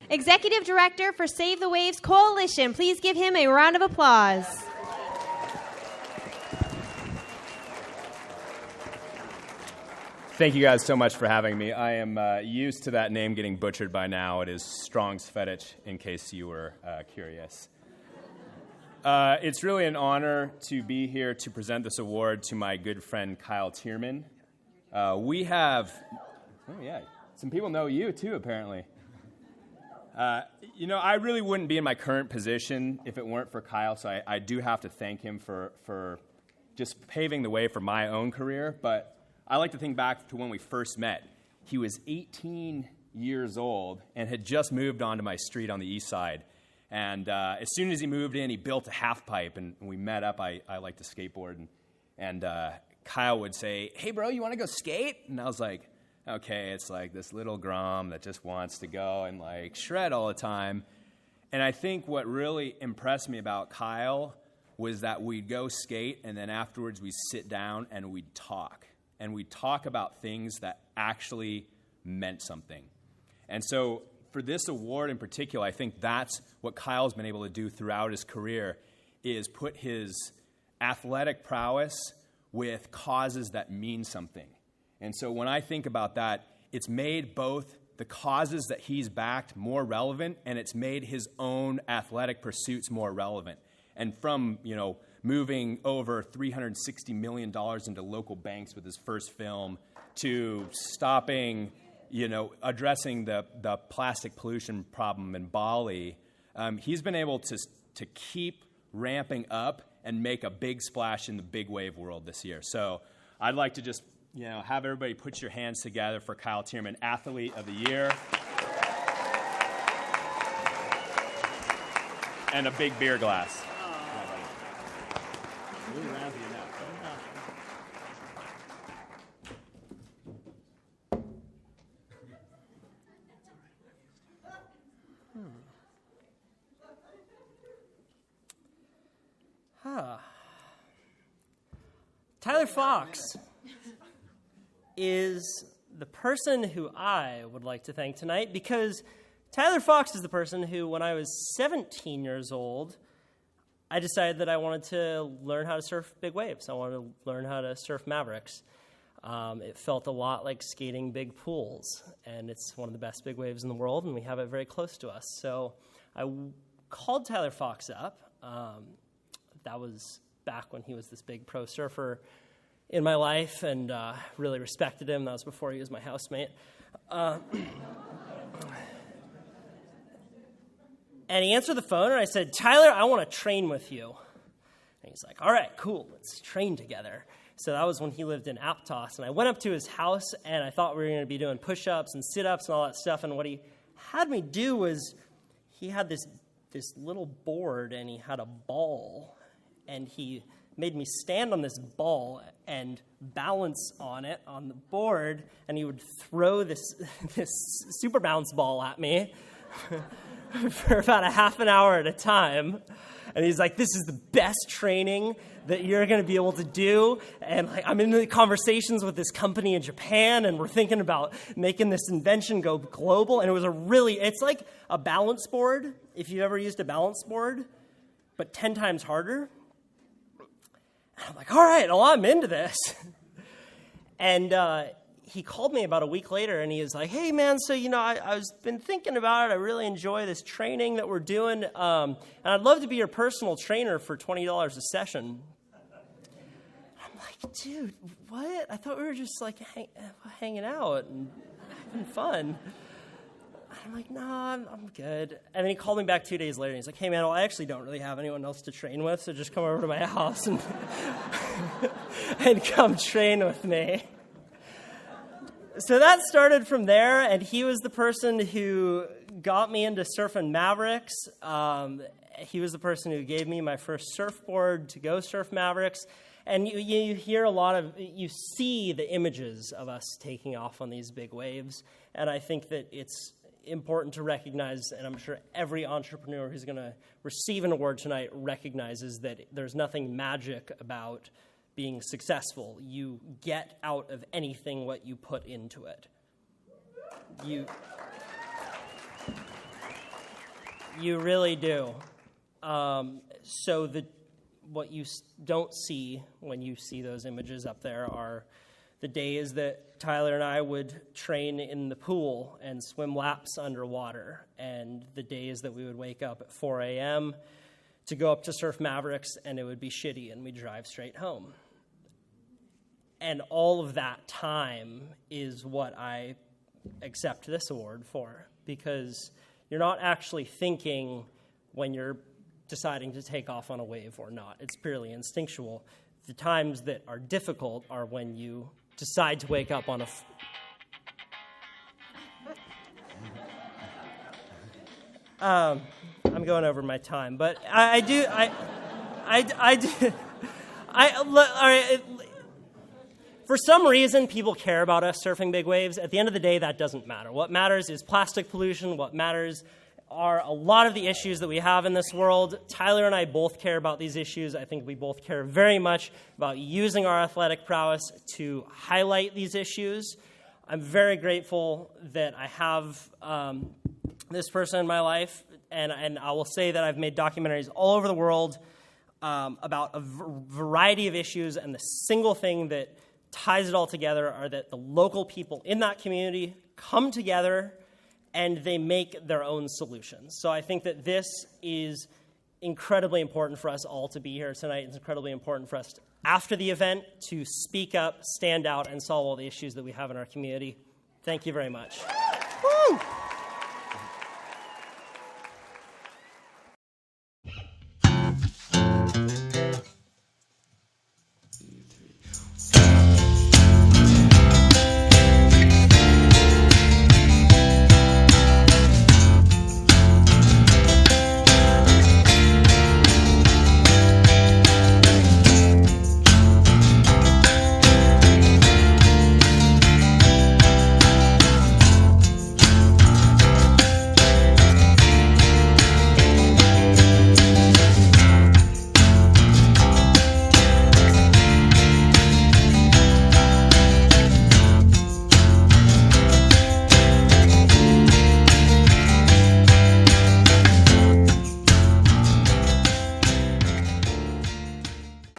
Executive Director for Save the Waves Coalition. Please give him a round of applause. Thank you guys so much for having me. I am used to that name getting butchered by now. It is Strong's Fetish, in case you were curious. It's really an honor to be here to present this award to my good friend Kyle Thiermann. Some people know you too, apparently. I really wouldn't be in my current position if it weren't for Kyle, so I do have to thank him for just paving the way for my own career. But I like to think back to when we first met. He was 18 years old and had just moved onto my street on the east side. And as soon as he moved in, he built a half pipe, and when we met up, I liked to skateboard. And Kyle would say, "Hey, bro, you want to go skate?" And I was like, okay, it's like this little Grom that just wants to go and like shred all the time. And I think what really impressed me about Kyle was that we'd go skate, and then afterwards we'd sit down and we'd talk. And we'd talk about things that actually meant something. And so for this award in particular, I think that's what Kyle's been able to do throughout his career, is put his athletic prowess with causes that mean something. And so when I think about that, it's made both the causes that he's backed more relevant, and it's made his own athletic pursuits more relevant. And from, moving over $360 million into local banks with his first film, to stopping, addressing the plastic pollution problem in Bali, he's been able to keep ramping up and make a big splash in the big wave world this year. So I'd like to just, have everybody put your hands together for Kyle Thiermann, Athlete of the Year. And a big beer glass. Tyler Fox is the person who I would like to thank tonight, because Tyler Fox is the person who, when I was 17 years old, I decided that I wanted to learn how to surf big waves. I wanted to learn how to surf Mavericks. It felt a lot like skating big pools, and it's one of the best big waves in the world, and we have it very close to us. So I called Tyler Fox up. That was back when he was this big pro surfer in my life, and really respected him. That was before he was my housemate. And he answered the phone, and I said, "Tyler, I want to train with you." And he's like, "All right, cool, let's train together." So that was when he lived in Aptos, and I went up to his house, and I thought we were going to be doing push-ups and sit-ups and all that stuff, and what he had me do was he had this little board, and he had a ball, and he made me stand on this ball and balance on it on the board, and he would throw this super bounce ball at me for about a half an hour at a time. And he's like, "This is the best training that you're going to be able to do." And like, I'm in the conversations with this company in Japan, and we're thinking about making this invention go global. And it's like a balance board, if you've ever used a balance board, but 10 times harder. And I'm like, all right, well, I'm into this. And he called me about a week later, and he was like, "Hey, man, so, I've been thinking about it. I really enjoy this training that we're doing, and I'd love to be your personal trainer for $20 a session." I'm like, "Dude, what? I thought we were just, like, hanging out and having fun." I'm like, "No, I'm good." And then he called me back 2 days later, and he's like, "Hey, man, well, I actually don't really have anyone else to train with, so just come over to my house and, and come train with me." So that started from there, and he was the person who got me into surfing Mavericks. He was the person who gave me my first surfboard to go surf Mavericks. And you hear you see the images of us taking off on these big waves, and I think that it's important to recognize, and I'm sure every entrepreneur who's going to receive an award tonight recognizes that there's nothing magic about being successful. You get out of anything what you put into it. You really do. So what you don't see when you see those images up there are the days that Tyler and I would train in the pool and swim laps underwater, and the days that we would wake up at 4 a.m. to go up to Surf Mavericks, and it would be shitty, and we'd drive straight home. And all of that time is what I accept this award for, because you're not actually thinking when you're deciding to take off on a wave or not. It's purely instinctual. The times that are difficult are when you decide to wake up on a... I'm going over my time, but I do... For some reason, people care about us surfing big waves. At the end of the day, that doesn't matter. What matters is plastic pollution. What matters are a lot of the issues that we have in this world. Tyler and I both care about these issues. I think we both care very much about using our athletic prowess to highlight these issues. I'm very grateful that I have this person in my life, and I will say that I've made documentaries all over the world about a variety of issues, and the single thing that ties it all together are that the local people in that community come together and they make their own solutions. So I think that this is incredibly important for us all to be here tonight. It's incredibly important for us after the event to speak up, stand out, and solve all the issues that we have in our community. Thank you very much. Woo!